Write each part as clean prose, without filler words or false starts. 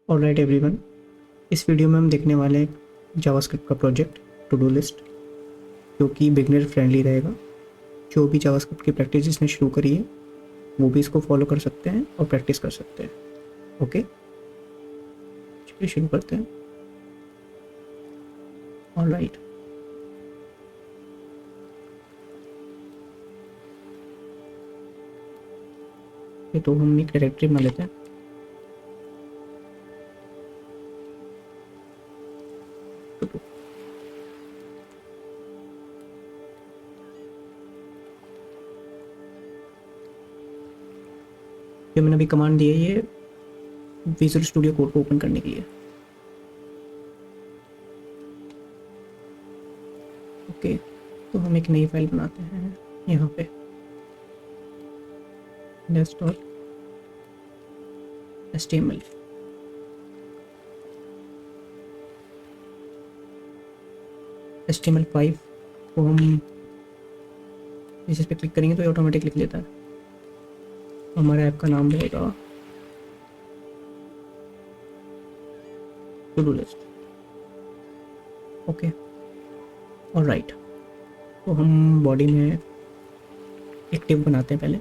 Alright everyone, इस video में हम देखने वाले हैं जावास्क्रिप्ट का प्रोजेक्ट टू डू लिस्ट, जो कि बिगनर फ्रेंडली रहेगा। जो भी जावास्क्रिप्ट की प्रैक्टिस जिसने शुरू करी है वो भी इसको फॉलो कर सकते हैं और प्रैक्टिस कर सकते हैं। ओके, चलिए शुरू करते हैं। ऑलराइट, ये तो हम एक डायरेक्टरी बना लेते हैं। जो मैंने अभी कमांड दी है ये विजुअल स्टूडियो कोड को ओपन करने के लिए। ओके, तो हम एक नई फाइल बनाते हैं यहाँ पे index.html। HTML5 को हम इस पे क्लिक करेंगे तो ये ऑटोमेटिक लिख लेता है। हमारे ऐप का नाम रहेगा to do list. Okay, alright, तो हम बॉडी में एक टेब बनाते हैं। पहले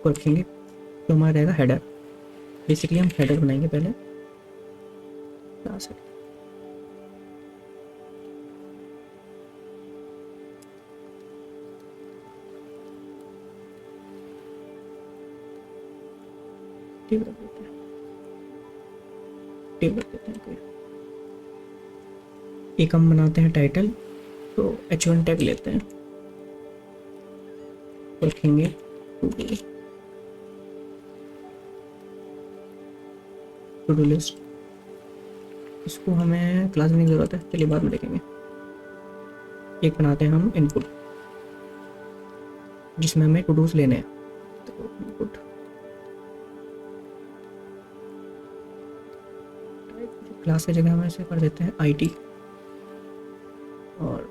को रखेंगे तो हमारा रहेगा हेडर। बेसिकली हम हेडर बनाएंगे पहले। टेब रख देते हैं, टेब रख देते हैं कोई। एक हम बनाते हैं टाइटल, तो h1 टैग लेते हैं, रखेंगे टू डू लिस्ट। इसको हमें क्लास में नहीं ज़रूरत है, चलिए बाद में देखेंगे। एक बनाते हैं हम इनपुट, जिसमें हमें टू डूज लेने हैं। तो इनपुट क्लास की जगह हम ऐसे कर देते हैं IT और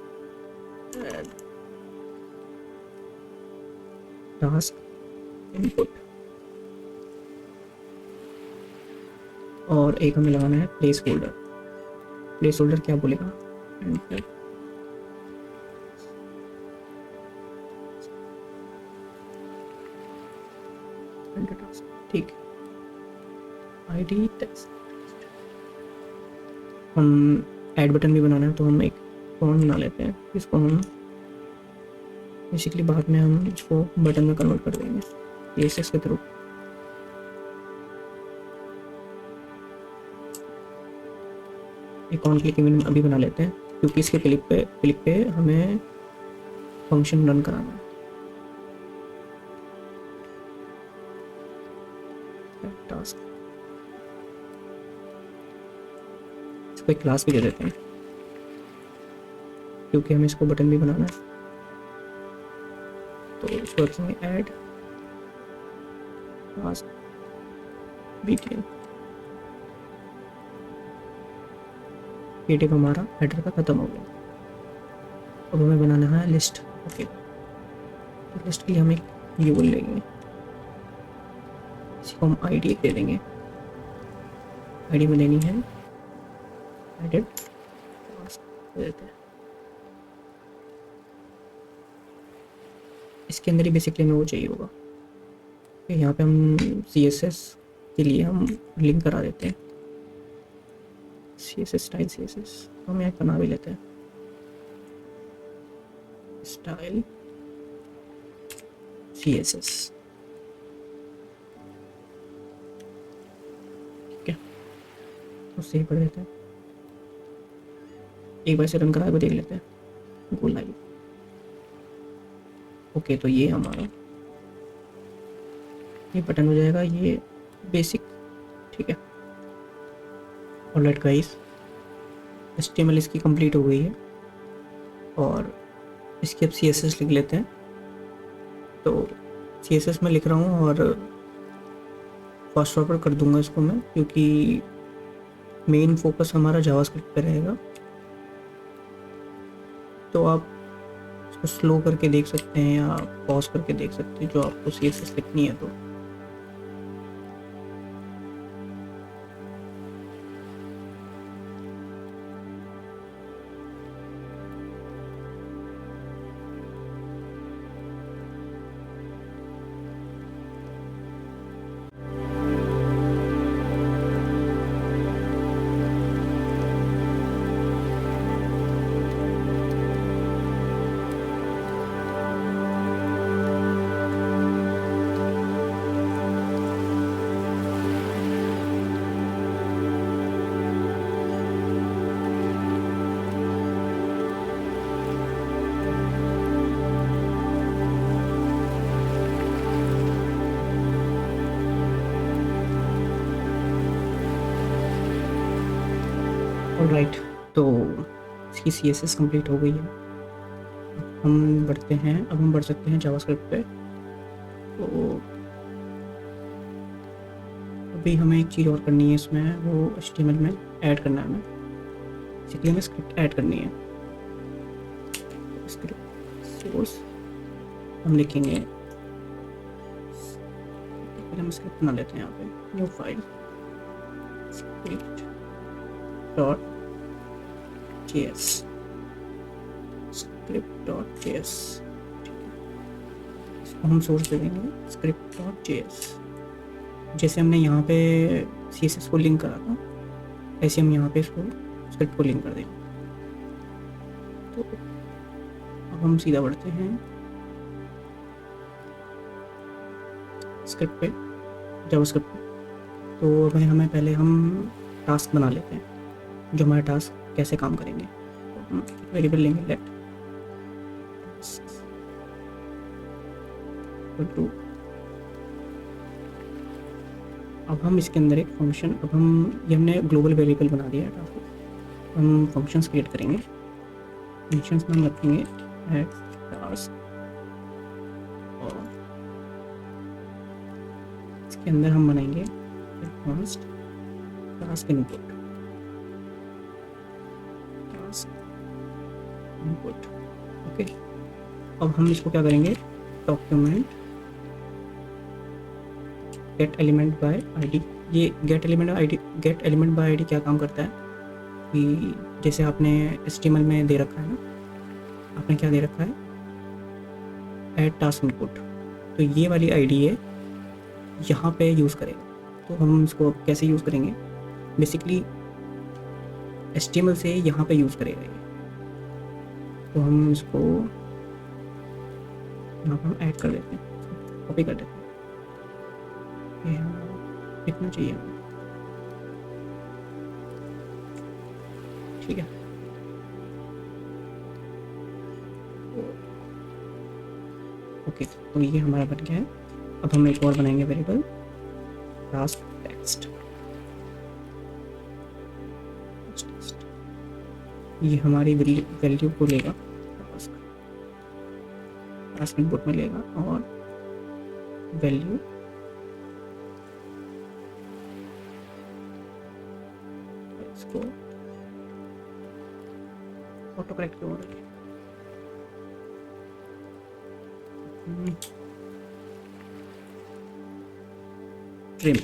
टास्क इनपुट, और एक हमें लगाना है प्लेस होल्डर। प्लेस होल्डर क्या बोलेगा? ठीक, ID टेक्स्ट। हम ऐड बटन भी बनाना है तो हम एक फॉर्म बना लेते हैं, इसको हम बेसिकली बाद में हम इसको बटन में कन्वर्ट कर देंगे CSS के थ्रू। एक ऑन क्लिक इवेंट अभी बना लेते हैं, क्योंकि इसके क्लिक पे हमें फंक्शन रन कराना है। टास्क, इसको एक क्लास भी दे देते हैं, क्योंकि हमें इसको बटन भी बनाना है। तो इसको रखेंगे ऐड टास्क डिटेल। ये टेब हमारा हेडर का खत्म हो गया। अब हमें बनाना है लिस्ट। ओके, तो लिस्ट के लिए हम एक यूल लेंगे, इसको हम ID दे देंगे। ID में लेनी है एडिट देते हैं। इसके अंदर ही बेसिकली हमें वो चाहिए होगा। यहाँ पे हम CSS के लिए हम लिंक करा देते हैं, CSS स्टाइल CSS। हम यहाँ बना भी लेते हैं स्टाइल CSS। ठीक है, उससे ही पढ़ लेते हैं। एक बार से रन करा के देख लेते हैं, गो लाइव। ओके, तो ये हमारा ये बटन हो जाएगा, ये बेसिक। ठीक है, ऑलराइट गाइस, HTML इसकी कंप्लीट हो गई है और इसकी अब CSS लिख लेते हैं। तो CSS में लिख रहा हूँ और फास्ट फॉरवर्ड कर दूंगा इसको मैं, क्योंकि मेन फोकस हमारा जावास्क्रिप्ट पे रहेगा। तो आप इसको स्लो करके देख सकते हैं या पॉज करके देख सकते हैं, जो आपको CSS लिखनी है। तो ऑलराइट, तो इसकी CSS कंप्लीट हो गई है। हम बढ़ते हैं, अब हम बढ़ सकते हैं जावास्क्रिप्ट पे। तो अभी हमें एक चीज़ और करनी है इसमें, वो HTML में ऐड करना है हमें। बेसिकली हमें स्क्रिप्ट ऐड करनी है। स्क्रिप्ट सोर्स हम लिखेंगे, पहले हम स्क्रिप्ट बना लेते हैं यहाँ पे, new file script dot JS, script dot JS, इसको हम सोर्स दे देंगे स्क्रिप्ट डॉट जेएस। जैसे हमने यहाँ पे CSS को लिंक करा था, ऐसे हम यहाँ पे इसको स्क्रिप्ट को लिंक कर देंगे। तो अब हम सीधा बढ़ते हैं स्क्रिप्ट पे, जावास्क्रिप्ट पे। तो अब हमें पहले हम टास्क बना लेते हैं, जो हमारे टास्क कैसे काम करेंगे। तो हम वेरिएबल लेंगे लेट टू, अब हम इसके अंदर एक फंक्शन, अब हम ये हमने ग्लोबल वेरिएबल बना दिया है टास्क, हम फंक्शंस क्रिएट करेंगे। फंक्शंस में हम रखेंगे एड टास्क, और इसके अंदर हम बनाएंगे advanced task input, task input. Okay, अब हम इसको क्या करेंगे, document gate element by ID. ये गेट एलिमेंट बाय आईडी क्या काम करता है कि जैसे आपने HTML में दे रखा है ना, आपने क्या दे रखा है, ऐड टास्क इनपुट, तो ये वाली आईडी है, यहाँ पे यूज़ करेगा। तो हम इसको अब कैसे यूज़ करेंगे, बेसिकली HTML से यहाँ पे यूज़ करेगा ये। तो हम इसको यहाँ पर हम ऐड कर देते हैं, कॉपी कर देते हैं, ये इतना चाहिए हमें, ठीक है। ओके, तो ये हमारा बन गया है। अब हम एक और बनाएंगे वेरिएबल टास्क टेक्स्ट, ये हमारी वैल्यू को लेगा, टास्क इनपुट में लेगा, और वैल्यू इसको ऑटो करेक्ट हो रही है, ट्रिम।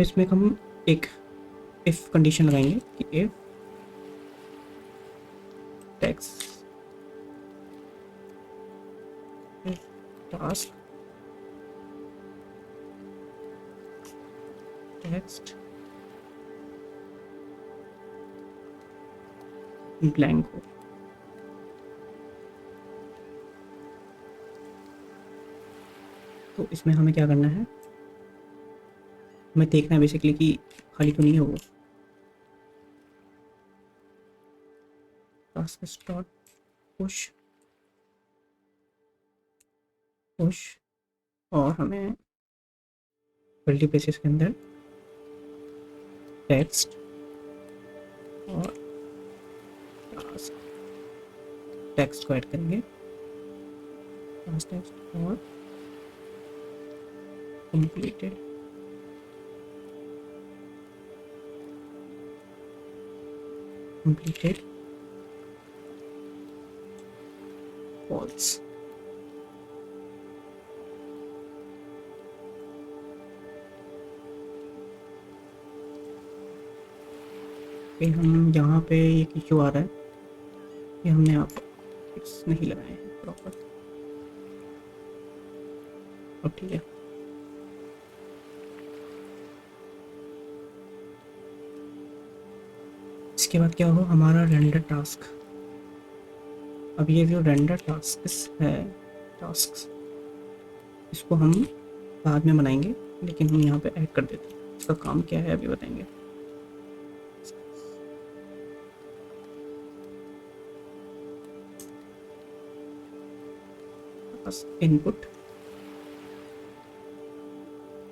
इसमें हम एक इफ कंडीशन लगाएंगे कि if text task text blank हो, तो इसमें हमें क्या करना है, हमें देखना है बेसिकली कि खाली तो नहीं है वो। टास्क स्टार्ट पुश पुश, और हमें मल्टी पेजेस के अंदर टेक्स्ट और टास्क टेक्स्ट को ऐड करेंगे, टास्क टेक्स्ट और कंप्लीटेड फॉल्स। हम यहाँ पे एक इशू आ रहा है कि हमने यहाँ पर फिक्स नहीं लगाए हैं प्रॉपर, अब ठीक है। इसके बाद क्या हो, हमारा रेंडर टास्क। अब ये जो रेंडर टास्क है, टास्क इसको हम बाद में बनाएंगे, लेकिन हम यहाँ पे ऐड कर देते हैं। इसका काम क्या है अभी बताएंगे। पास इनपुट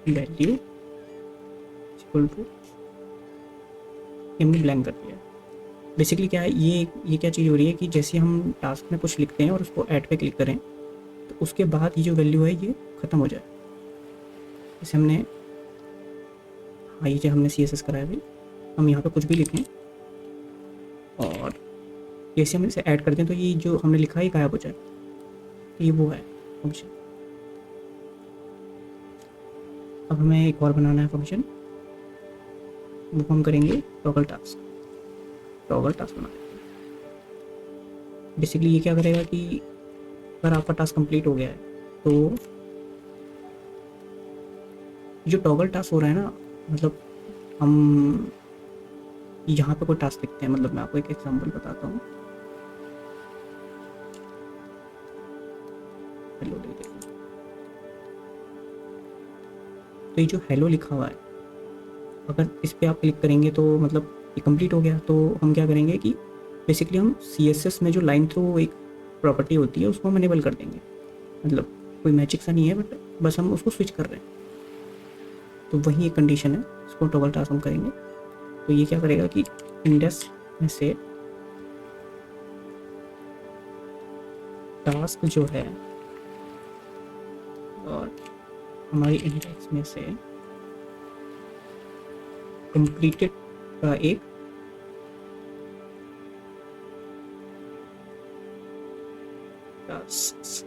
वैल्यू इक्वल टू, हमने ब्लैंक कर दिया। बेसिकली क्या है, ये क्या चीज़ हो रही है कि जैसे हम टास्क में कुछ लिखते हैं और उसको ऐड पे क्लिक करें तो उसके बाद ये जो वैल्यू है ये ख़त्म हो जाए। जैसे हमने, हाँ ये जो हमने CSS कराया भाई, हम यहाँ पे कुछ भी लिखें और जैसे हम इसे ऐड करते हैं तो ये जो हमने लिखा है गायब हो जाए। ये वो है फंक्शन। अब हमें एक और बनाना है फंक्शन, वो हम करेंगे टॉगल टास्क बना देते हैं। बेसिकली ये क्या करेगा कि अगर आपका टास्क कंप्लीट हो गया है तो जो टॉगल टास्क हो रहा है ना, मतलब हम यहाँ पे कोई टास्क लिखते हैं, मतलब मैं आपको एक एग्जांपल बताता हूँ। हेलो दे देते हैं। तो ये जो हेलो लिखा हुआ है, अगर इस पर आप क्लिक करेंगे तो मतलब ये कंप्लीट हो गया। तो हम क्या करेंगे कि बेसिकली हम CSS में जो लाइन थ्रू एक प्रॉपर्टी होती है उसको हम इनेबल कर देंगे। मतलब कोई मैजिक सा नहीं है, बट बस हम उसको स्विच कर रहे हैं। तो वही एक कंडीशन है, इसको टॉगल टास्क हम करेंगे। तो ये क्या करेगा कि इंडेक्स में से टास्क जो है और हमारी इंडेक्स में से कंप्लीटेड का एक टास्क,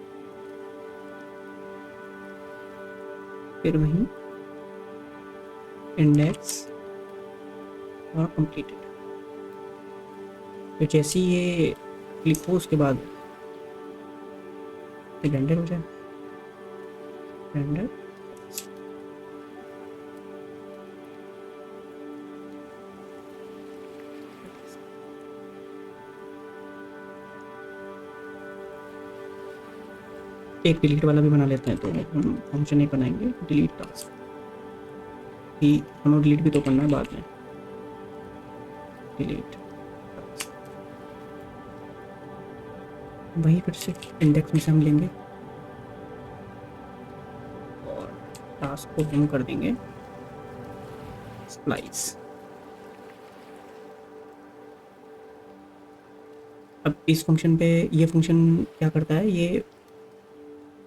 फिर वहीं इंडेक्स और कंप्लीटेड। तो जैसे ये क्लिक हो उसके बाद रेंडर हो जाए, रेंडर। एक डिलीट वाला भी बना लेते हैं। तो हम फंक्शन एक बनाएंगे डिलीट टास्क, कि हमें डिलीट भी तो करना है बाद में। डिलीट वही फिर से इंडेक्स में से हम लेंगे और टास्क को हम कर देंगे स्प्लाइस। अब इस फंक्शन पे, ये फंक्शन क्या करता है, ये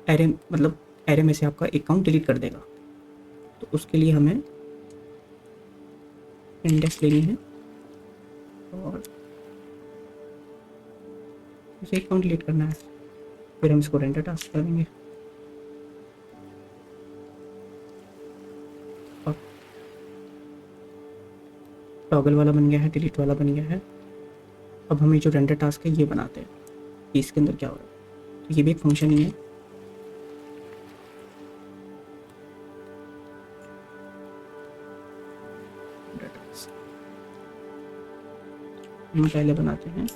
एरे, मतलब एरे में से आपका एक काउंट डिलीट कर देगा। तो उसके लिए हमें इंडेक्स लेनी है और इसे एक काउंट डिलीट करना है। फिर हम इसको रेंडर टास्क करेंगे और टॉगल वाला बन गया है, डिलीट वाला बन गया है। अब हमें जो रेंडर टास्क है ये बनाते हैं कि इसके अंदर क्या हो रहा है। तो ये भी एक फंक्शन ही है। हम पहले बनाते हैं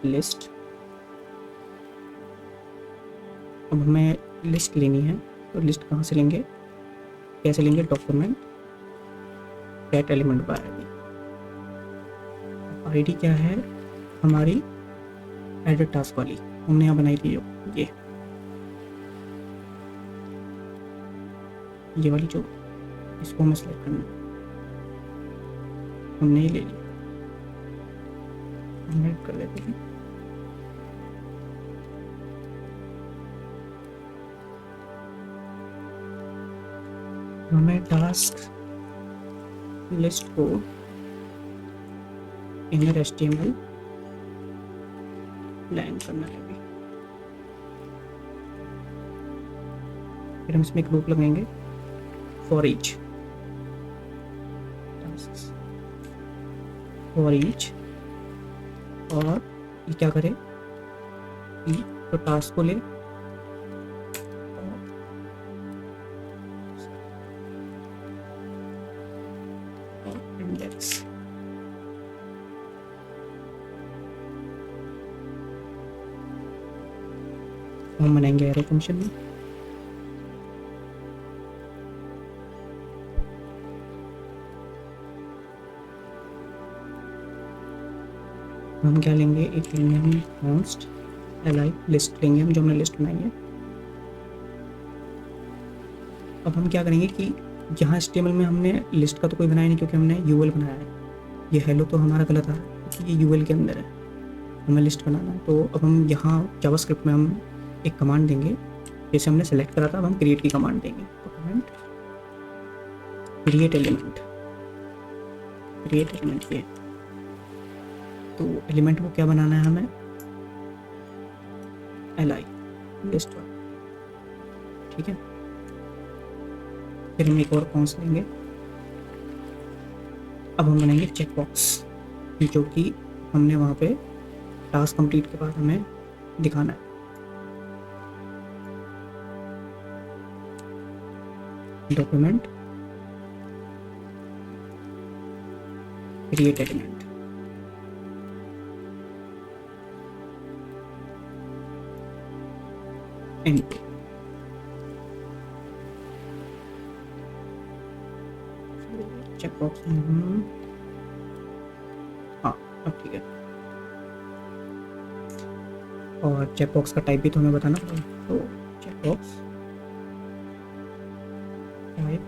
लिस्ट। अब हमें लिस्ट लेनी है, तो लिस्ट कहाँ से लेंगे, कैसे लेंगे, document gate element by ID. ID क्या है हमारी, एडिट टास्क वाली हमने यहाँ बनाई थी, ये वाली जो, इसको हमें सेलेक्ट करना है, हमने ये ले लिया, हम ऐड कर देते हैं। हमें टास्क लिस्ट को इनर HTML लाइन करना है अभी। फिर हम इसमें एक लूप लगाएंगे फॉर ईच, फॉर ईच। और ये क्या करे, तो टास्क को ले और इंडेक्स, हम बनाएंगे एरो फंक्शन में। हम क्या लेंगे, एक लेंगे हम कॉन्स्ट एल लिस्ट लेंगे हम, जो हमने लिस्ट बनाई है। अब हम क्या करेंगे कि यहाँ HTML में हमने लिस्ट का तो कोई बनाया नहीं, क्योंकि हमने यूएल बनाया है। ये हेलो तो हमारा गलत है, क्योंकि ये यूएल के अंदर है, हमें लिस्ट बनाना है। तो अब हम यहाँ जावास्क्रिप्ट में हम एक कमांड देंगे, जैसे हमने सेलेक्ट करा था, अब हम क्रिएट की कमांड देंगे। तो command create element, create element ये। तो एलिमेंट को क्या बनाना है हमें, li लिस्ट वाला, ठीक है। फिर हम एक और कॉन्स लेंगे। अब हम बनाएंगे चेकबॉक्स, जो कि हमने वहाँ पे टास्क कंप्लीट के बाद हमें दिखाना है। Document create element, and checkbox. हाँ अब ठीक है। और चेकबॉक्स का टाइप भी तो हमें बताना पड़ेगा। तो checkbox type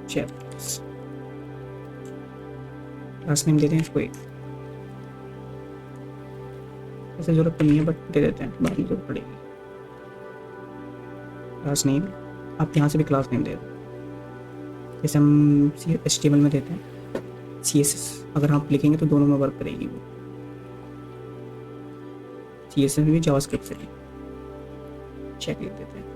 checkbox, class name देते हैं इसको एक, ऐसे जरूरत तो नहीं है बट दे देते हैं, बाद में जरूरत पड़ेगी। क्लास नेम, आप यहाँ से भी क्लास नेम दे दो, जैसे हम HTML में देते हैं। CSS अगर आप लिखेंगे तो दोनों में वर्क करेगी वो, CSS में भी जावास्क्रिप्ट से भी। चेक लिख देते हैं।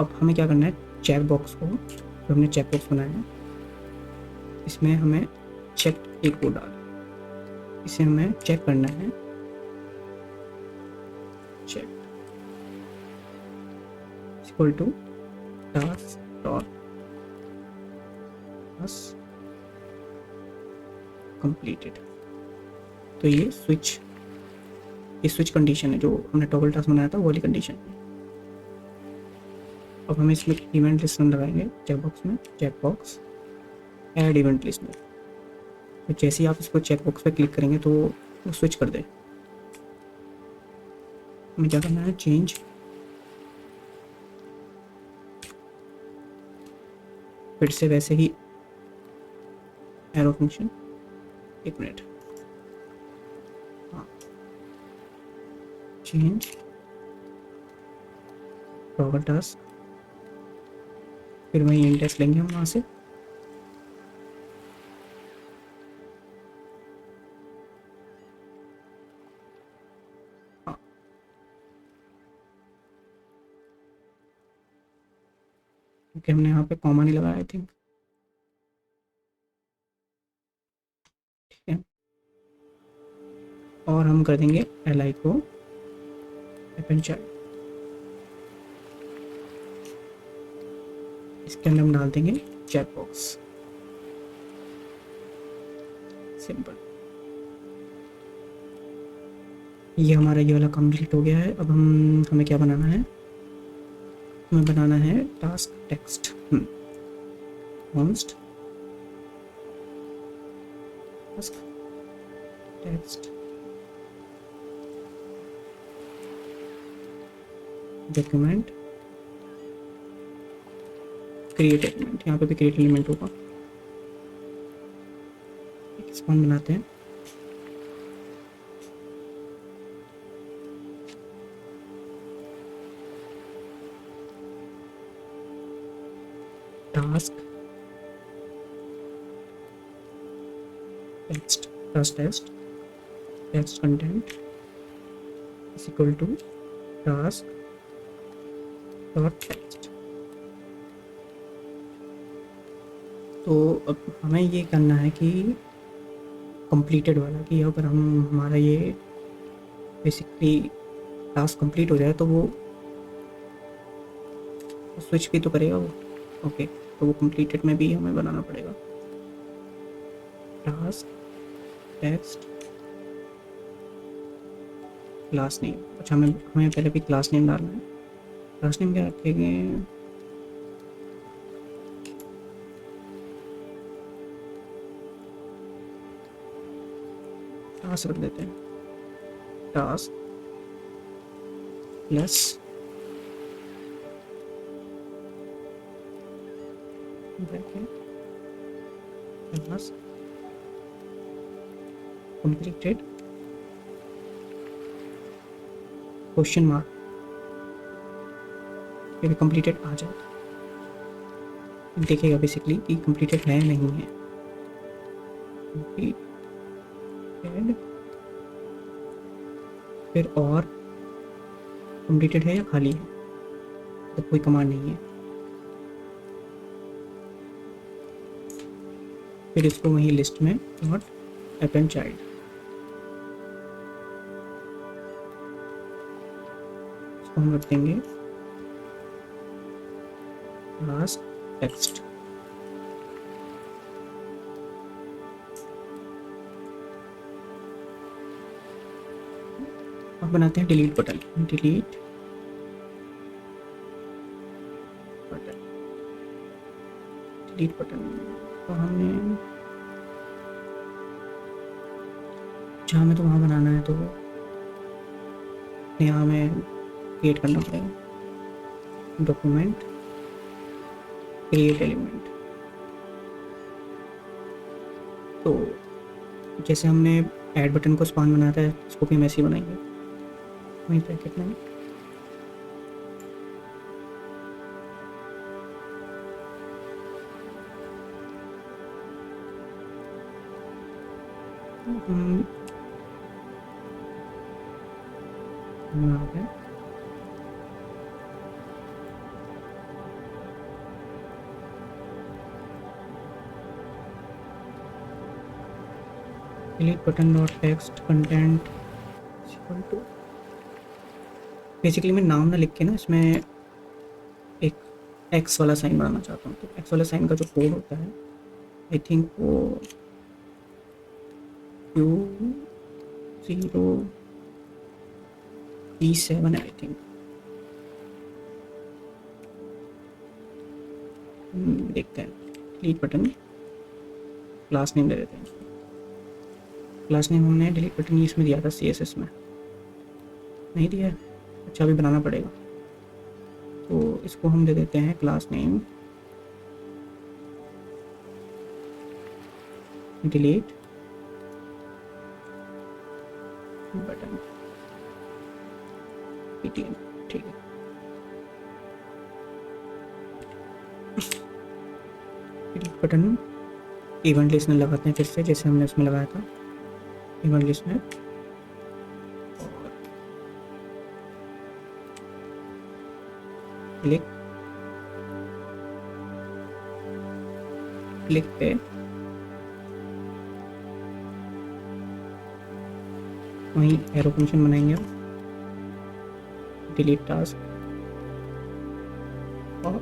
अब हमें क्या करना है, चेक बॉक्स को, जो हमने चेक बॉक्स बनाया है, इसमें हमें चेक एक को डाल, इसे हमें चेक करना है। Check equal to task dot completed. तो ये स्विच कंडीशन है, जो हमने टॉगल टास्क बनाया था वो वाली कंडीशन है। अब हम इसमें इवेंट लिस्ट लगाएंगे चेकबॉक्स में, चेकबॉक्स ऐड इवेंट लिस्ट में। तो जैसे ही आप इसको चेकबॉक्स पे क्लिक करेंगे तो वो स्विच कर दे। हमें क्या करना है, चेंज फिर से वैसे ही एरो फंक्शन, एक मिनट, हाँ, चेंज टॉगल टास्क, फिर वही इंडेक्स लेंगे हम वहाँ से। हाँ, क्योंकि हमने यहाँ पे कॉमा नहीं लगाया आई थिंक, ठीक है। और हम कर देंगे li को append child, इसके अंदर हम डाल देंगे चेकबॉक्स, सिंपल। ये हमारा ये वाला कंप्लीट हो गया है। अब हमें क्या बनाना है, हमें बनाना है task text, const task text document create element. यहाँ पे भी क्रिएट एलिमेंट होगा, एक स्पॉन बनाते हैं। Task text, task text, text content is equal to task dot text. तो अब हमें ये करना है कि कंप्लीटेड वाला, कि अगर हम हमारा ये बेसिकली टास्क कंप्लीट हो जाए तो वो स्विच भी तो करेगा वो। ओके, तो वो कंप्लीटेड में भी हमें बनाना पड़ेगा टास्क टेक्स्ट क्लास नेम। अच्छा, हमें पहले भी क्लास नेम डालना है। क्लास नेम क्या रखेंगे, टास्क रख देते हैं, task plus bracket task completed question mark, ये भी कंप्लीटेड आ जाए देखेगा बेसिकली कि कंप्लीटेड है नहीं है, कंप्लीटेड फिर और कंप्लीटेड है या खाली है, तो कोई कमांड नहीं है। फिर इसको वहीं लिस्ट में नॉट अपेंड चाइल्ड, इसको हम रख देंगे क्लास टेक्स्ट। अब बनाते हैं delete button, delete button, delete button तो हमने जहाँ में तो वहाँ बनाना है, तो यहाँ में क्रिएट करना पड़ेगा, डॉक्यूमेंट क्रिएट एलिमेंट। तो जैसे हमने ऐड बटन को स्पान बनाया था, इसको भी हम ऐसे ही बनाएंगे, वहीं ब्रैकेट में बना है delete button dot text content equal to, basically मैं नाम ना लिख के ना इसमें एक एक्स वाला साइन बनाना चाहता हूँ। तो एक्स वाला साइन का जो कोड होता है, आई थिंक वो Q0E7 है आई थिंक। देखते हैं, डिलीट बटन क्लास नेम दे देते हैं इसको। क्लास नेम हमने डिलीट बटन इसमें दिया था, CSS में नहीं दिया है, अच्छा अभी बनाना पड़ेगा। तो इसको हम दे देते हैं class name delete button PTN, ठीक है। डिलीट बटन इवेंट लिस्ट में लगाते हैं फिर से, जैसे हमने उसमें लगाया था इवेंट लिस्ट में, क्लिक क्लिक पे वहीं एरो फंक्शन बनाएंगे, डिलीट टास्क और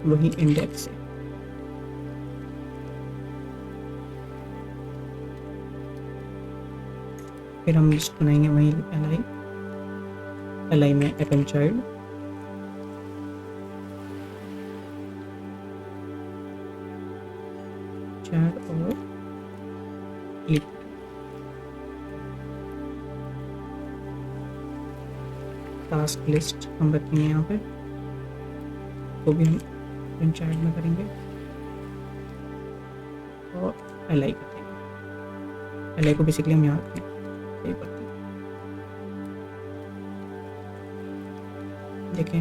वही इंडेक्स से फिर हम लिस्ट बनाएंगे वहीं li में अपेंड चाइल्ड, चैट और क्लिक। टास्क लिस्ट हम रखेंगे यहाँ पे, तो भी हम अपेंड चाइल्ड में करेंगे और li करेंगे। li को बेसिकली हम यहाँ रखेंगे, ये करते हैं। देखें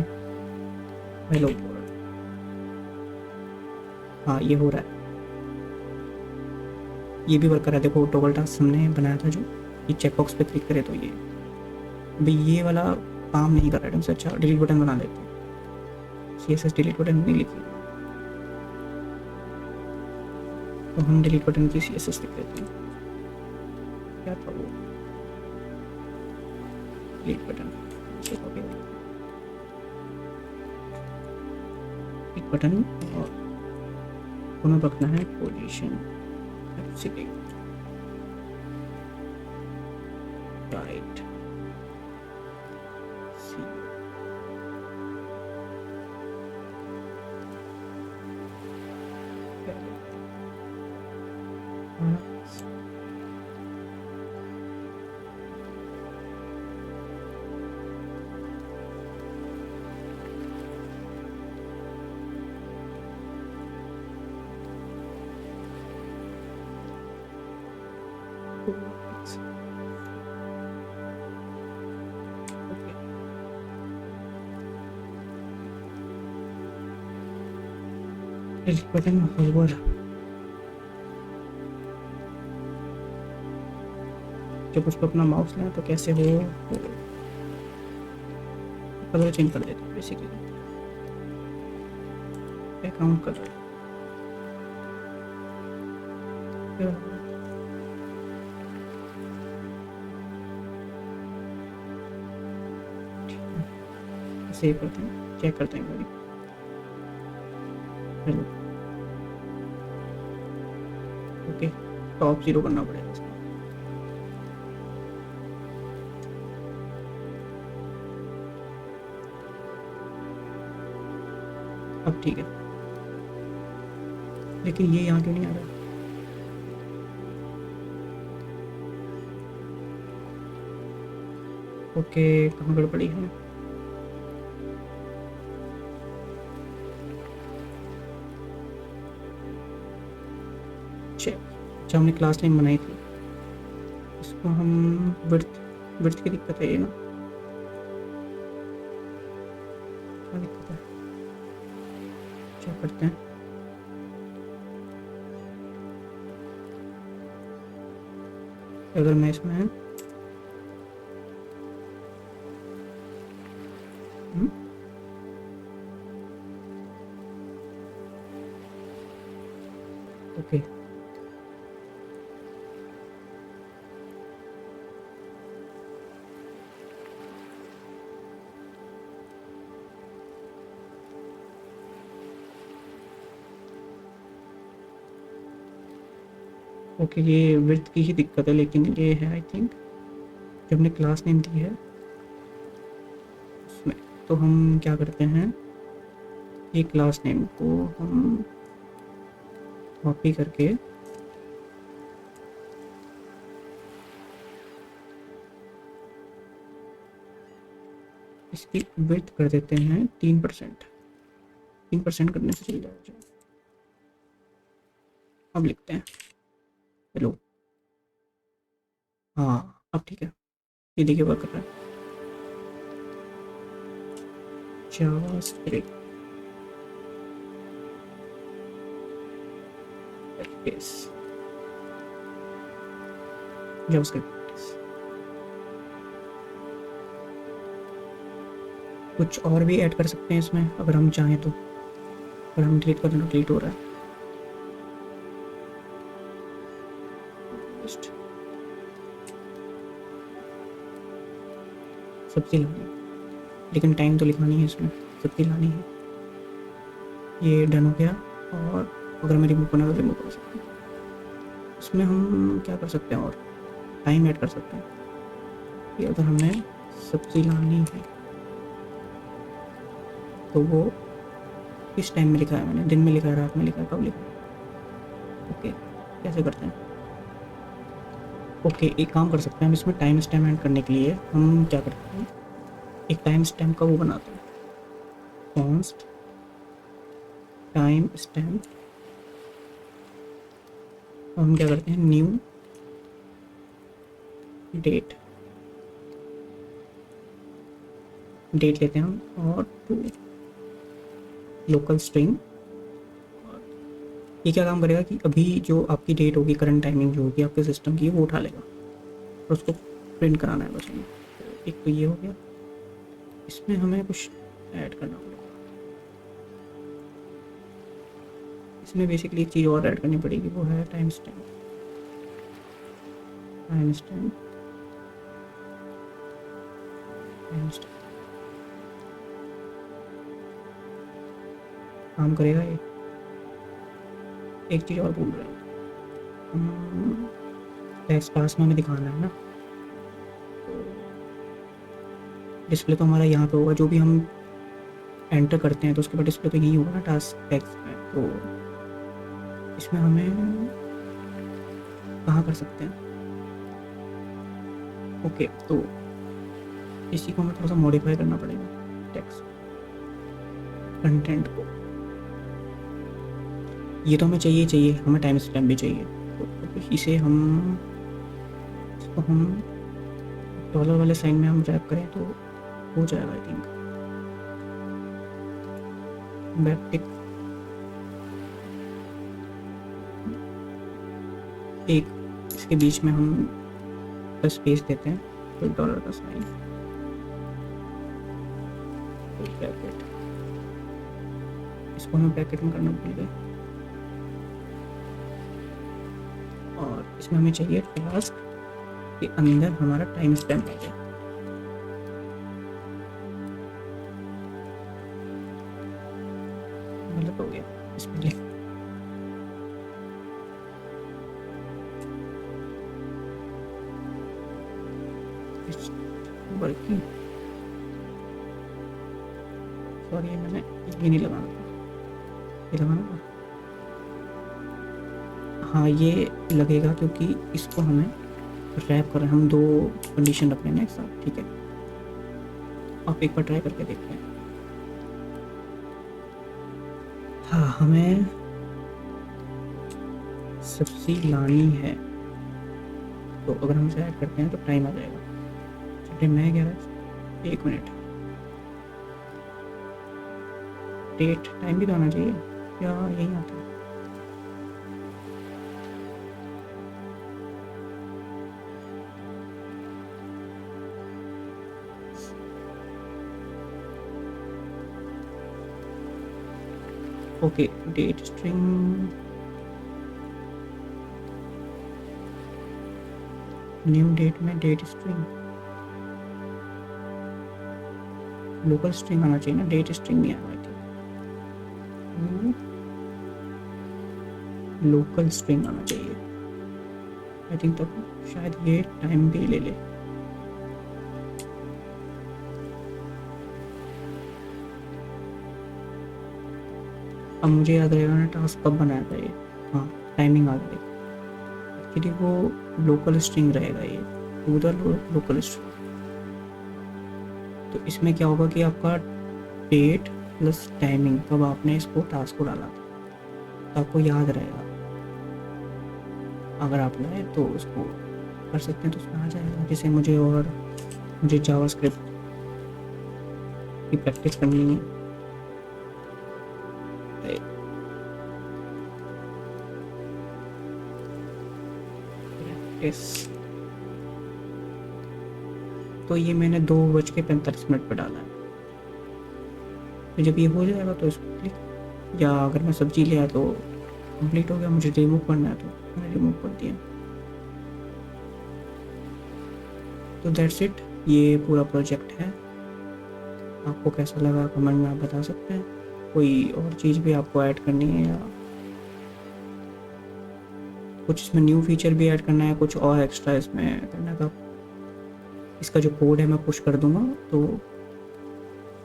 हेलो वर्ल्ड, हाँ ये हो रहा है, ये भी वर्क कर रहा है। देखो टॉगल टास्क हमने बनाया था जो, ये चेकबॉक्स पे क्लिक करे तो ये भाई ये वाला काम नहीं कर रहा है ढंग से। अच्छा डिलीट बटन बना देते हैं, CSS डिलीट बटन नहीं लिखी, तो हम डिलीट बटन की CSS लिख देते हैं। क्या था वो, डिलीट बटन, डिलीट बटन और दोनों रखना है पोजीशन राइट बटन होवर, जब उस पर अपना माउस लें तो कैसे हो, कलर चेंज कर देते हैं बेसिकली, बैकग्राउंड कलर। सेव करते हैं, चेक करते हैं बड़ी। हेलो, ओके, टॉप 0 करना पड़ेगा इसका। अब ठीक है, लेकिन ये यहाँ क्यों नहीं आ रहा? ओके, कहाँ गड़बड़ी है? अच्छा, हमने क्लास नेम बनाई थी, इसको हम विड्थ की दिक्कत है ये ना, क्या दिक्कत है, चेक करते हैं। अगर मैं इसमें ओके, ओके, ये विड्थ की ही दिक्कत है, लेकिन ये है आई थिंक जब हमने क्लास नेम दी है उसमें, तो हम क्या करते हैं, ये क्लास नेम को हम कॉपी करके इसकी विड्थ कर देते हैं 3%। 3% करने से चल जाएगा। अब लिखते हैं हेलो, हाँ अब ठीक है, ये देखिए वर्क कर रहा है। जावास्क्रिप्ट कुछ और भी ऐड कर सकते हैं इसमें अगर हम चाहें तो, अगर हम डिलीट कर दें तो डिलीट हो रहा है। सब्जी लानी, लेकिन टाइम तो लिखना नहीं है इसमें, सब्जी लानी है। ये डन हो गया, और अगर मैं रिमूव करना तो रिमूव कर सकते हैं। इसमें हम क्या कर सकते हैं, और टाइम ऐड कर सकते हैं कि अगर हमें सब्जी लानी है तो वो किस टाइम में लिखा है, मैंने दिन में लिखा है, रात में लिखा है, कब लिखा है। ओके, कैसे करते हैं? ओके, एक काम कर सकते हैं हम इसमें, टाइम स्टैम्प ऐड करने के लिए हम क्या करते हैं, एक टाइम स्टैम्प का वो बनाते हैं, कॉन्स्ट टाइम स्टैम्प। हम क्या करते हैं, न्यू डेट लेते हैं हम, और टू लोकल स्ट्रिंग। ये क्या काम करेगा कि अभी जो आपकी डेट होगी, करंट टाइमिंग जो होगी आपके सिस्टम की, वो उठा लेगा और उसको प्रिंट कराना है बस हमें। एक तो ये हो गया, इसमें हमें कुछ ऐड करना पड़ेगा, इसमें बेसिकली एक चीज़ और ऐड करनी पड़ेगी, वो है टाइम स्टैम्प। काम करेगा ये। एक चीज़ और बोल रहे हैं, टेक्स्ट पास में हमें दिखाना है ना, डिस्प्ले तो हमारा यहाँ पे होगा, जो भी हम एंटर करते हैं तो उसके बाद डिस्प्ले तो यही होगा ना टास्क टेक्स्ट में। तो इसमें हमें कहाँ कर सकते हैं, ओके, तो इसी को हमें थोड़ा सा मॉडिफाई करना पड़ेगा, टेक्स्ट कंटेंट को। ये तो हमें चाहिए, हमें टाइम स्टैम्प भी चाहिए, तो इसे हम इसको हम डॉलर वाले साइन में हम रैप करें तो हो जाएगा आई थिंक। बैकटिक एक इसके बीच में हम स्पेस देते हैं, तो डॉलर का साइन, ब्रैकेट, इसको हमें ब्रैकेट में करना भूल गए। और इसमें हमें चाहिए टास्क के अंदर हमारा टाइम स्टैम्प आ जाए। गलत हो गया इसमें लिख, वर्किंग, सॉरी मैंने ये नहीं लगाना था, ये लगाना था, हाँ ये लगेगा क्योंकि इसको हमें रैप कर, हम 2 कंडीशन रख लेना एक साथ, ठीक है। आप एक बार ट्राई करके देखते हैं। हाँ हमें सब्जी लानी है, तो अगर हम इसे ऐड करते हैं तो टाइम आ जाएगा। चलिए मैं कह रहा 1 मिनट, डेट टाइम भी तो आना चाहिए, या यही आता है? Okay date string, new date में डेट स्ट्रिंग, लोकल स्ट्रिंग आना चाहिए ना, डेट स्ट्रिंग नहीं आना चाहिए, लोकल स्ट्रिंग आना चाहिए आई थिंक, तब शायद ये टाइम भी ले ले। अब मुझे याद रहेगा ना टास्क कब बनाया था ये, हाँ टाइमिंग आ गई। एक्चुअली वो लोकल स्ट्रिंग रहेगा ये, टू द लोकल स्ट्रिंग। तो इसमें क्या होगा कि आपका डेट प्लस टाइमिंग कब आपने इसको टास्क को डाला था, तो आपको याद रहेगा। अगर आप लाए तो उसको कर सकते हैं, तो उसमें आ जाएगा। जैसे मुझे जावास्क्रिप्ट की प्रैक्टिस करनी है, प्रैक्टिस, तो ये मैंने 2:45 पर डाला है। तो जब ये हो जाएगा तो इसको क्लिक, या अगर मैं सब्जी लिया तो कंप्लीट हो गया, मुझे रिमूव करना है तो मैंने रिमूव कर दिया। तो दैट्स इट, ये पूरा प्रोजेक्ट है। आपको कैसा लगा कमेंट में आप बता सकते हैं। कोई और चीज़ भी आपको ऐड करनी है, या कुछ इसमें न्यू फीचर भी ऐड करना है, कुछ और एक्स्ट्रा इसमें करना था, इसका जो कोड है मैं पुश कर दूंगा, तो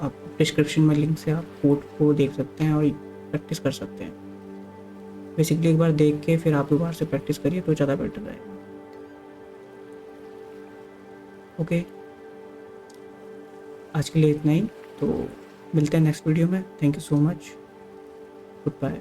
आप डिस्क्रिप्शन में लिंक से आप कोड को देख सकते हैं और प्रैक्टिस कर सकते हैं। बेसिकली एक बार देख के फिर आप दोबारा से प्रैक्टिस करिए तो ज़्यादा बेटर रहेगा। ओके, आज के लिए इतना ही, तो मिलते हैं नेक्स्ट वीडियो में। Thank you so much, good bye.